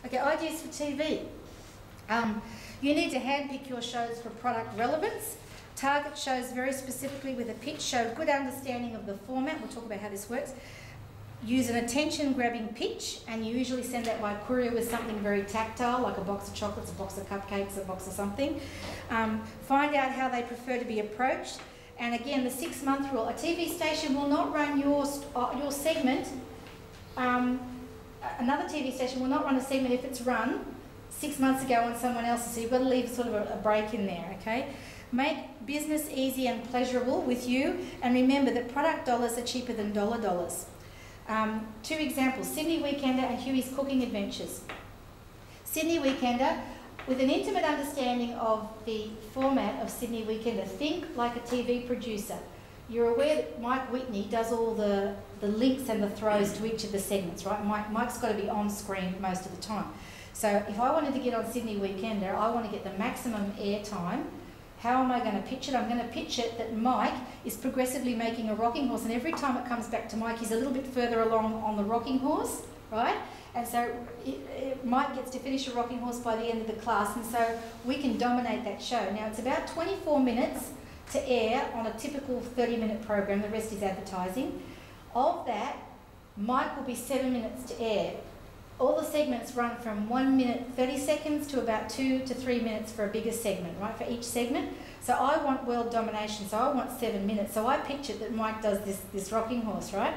Okay, ideas for TV. You need to handpick your shows for product relevance. Target shows very specifically with a pitch, show good understanding of the format. We'll talk about how this works. Use an attention-grabbing pitch, and you usually send that by courier with something very tactile, like a box of chocolates, a box of cupcakes, a box of something. Find out how they prefer to be approached. And again, the 6-month rule. A TV station will not run your segment. Another TV station will not run a segment if it's run 6 months ago on someone else's, so you've got to leave sort of a break in there, okay? Make business easy and pleasurable with you, and remember that product dollars are cheaper than dollar dollars. 2 examples, Sydney Weekender and Huey's Cooking Adventures. Sydney Weekender, with an intimate understanding of the format of Sydney Weekender, think like a TV producer. You're aware that Mike Whitney does all the links and the throws to each of the segments, right? Mike's got to be on screen most of the time. So if I wanted to get on Sydney Weekender, I want to get the maximum airtime. How am I going to pitch it? I'm going to pitch it that Mike is progressively making a rocking horse, and every time it comes back to Mike, he's a little bit further along on the rocking horse, right? And so Mike gets to finish a rocking horse by the end of the class, and so we can dominate that show. Now, it's about 24 minutes to air on a typical 30-minute program. The rest is advertising. Of that, Mike will be 7 minutes to air. All the segments run from 1 minute 30 seconds to about 2 to 3 minutes for a bigger segment, right, for each segment. So I want world domination, so I want 7 minutes. So I pictured that Mike does this rocking horse, right?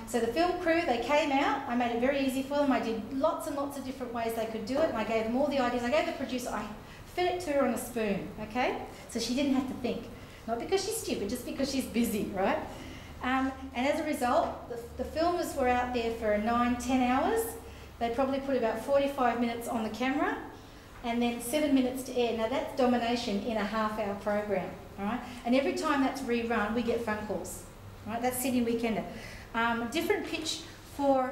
So the film crew, they came out, I made it very easy for them. I did lots and lots of different ways they could do it, and I gave them all the ideas. I gave the producer, I fed it to her on a spoon, okay? So she didn't have to think. Not because she's stupid, just because she's busy, right? And as a result, the filmers were out there for 9-10 hours. They probably put about 45 minutes on the camera and then 7 minutes to air. Now that's domination in a half-hour program, all right? And every time that's rerun, we get phone calls, right? That's Sydney Weekender. Different pitch for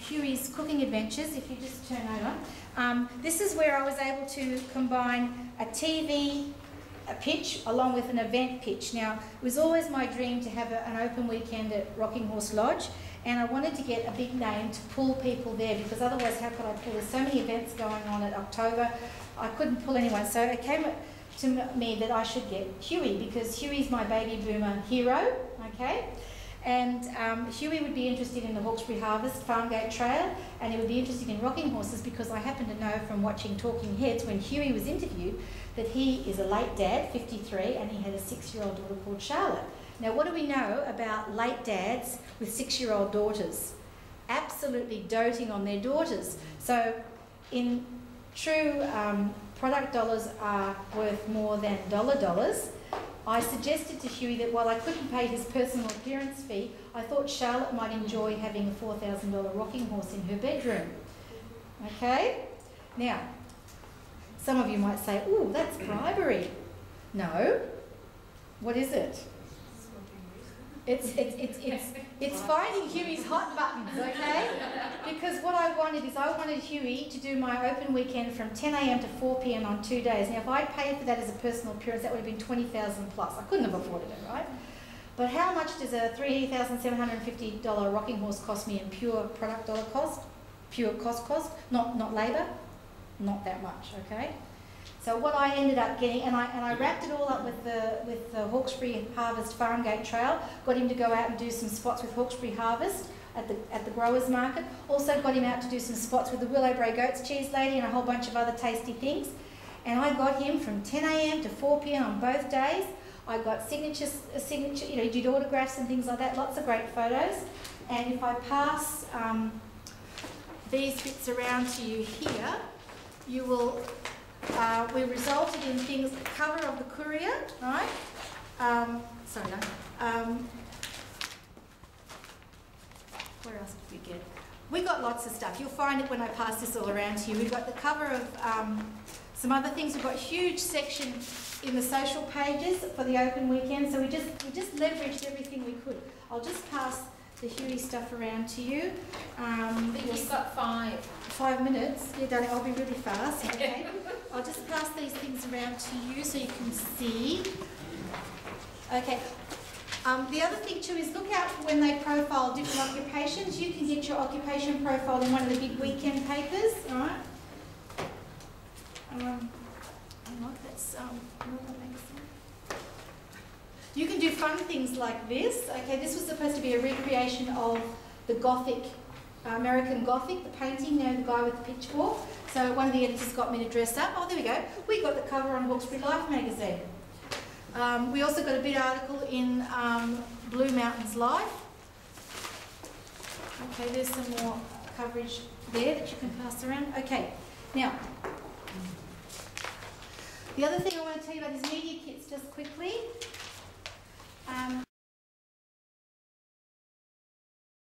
Huey's Cooking Adventures, if you just turn over. This is where I was able to combine a TV pitch along with an event pitch. Now, it was always my dream to have an open weekend at Rocking Horse Lodge, and I wanted to get a big name to pull people there, because otherwise how could I pull? There's so many events going on at October, I couldn't pull anyone. So it came to me that I should get Huey, because Huey's my baby boomer hero, okay? And Huey would be interested in the Hawkesbury Harvest Farmgate Trail, and he would be interested in rocking horses, because I happen to know from watching Talking Heads when Huey was interviewed that he is a late dad, 53, and he had a 6-year-old daughter called Charlotte. Now, what do we know about late dads with 6-year-old daughters? Absolutely doting on their daughters. So in true product dollars are worth more than dollar dollars, I suggested to Huey that while I couldn't pay his personal appearance fee, I thought Charlotte might enjoy having a $4,000 rocking horse in her bedroom. Okay? Now, some of you might say, ooh, that's bribery. No. What is it? It's finding Huey's hot buttons, okay? Because what I wanted is I wanted Huey to do my open weekend from 10 a.m. to 4 p.m. on 2 days. Now, if I'd paid for that as a personal appearance, that would have been $20,000 plus. I couldn't have afforded it, right? But how much does a $3,750 rocking horse cost me in pure product dollar cost? Pure cost, not labour? Not that much, okay? So what I ended up getting, and I wrapped it all up with the Hawkesbury Harvest Farmgate Trail, got him to go out and do some spots with Hawkesbury Harvest at the growers market, also got him out to do some spots with the Willowbrae Goats Cheese Lady and a whole bunch of other tasty things. And I got him from 10 a.m. to 4 p.m. on both days. I got signature, you know, he did autographs and things like that, lots of great photos. And if I pass these bits around to you here, you will, we resulted in things, the cover of the Courier, right? Sorry, no. Where else did we get? We got lots of stuff. You'll find it when I pass this all around to you. We've got the cover of some other things. We've got a huge section in the social pages for the open weekend. So we just leveraged everything we could. I'll just pass the Huey stuff around to you. You've got 5 minutes. Yeah, darling, I'll be really fast. Okay. I'll just pass these things around to you so you can see. Okay. The other thing too is look out for when they profile different occupations. You can get your occupation profile in one of the big weekend papers, all right? That's you can do fun things like this. Okay, this was supposed to be a recreation of the Gothic, American Gothic, the painting, you know, the guy with the pitchfork. So one of the editors got me to dress up. Oh, there we go. We got the cover on Hawkesbury Life magazine. We also got a big article in Blue Mountains Life. Okay, there's some more coverage there that you can pass around. Okay, now, the other thing I want to tell you about is media kits just quickly.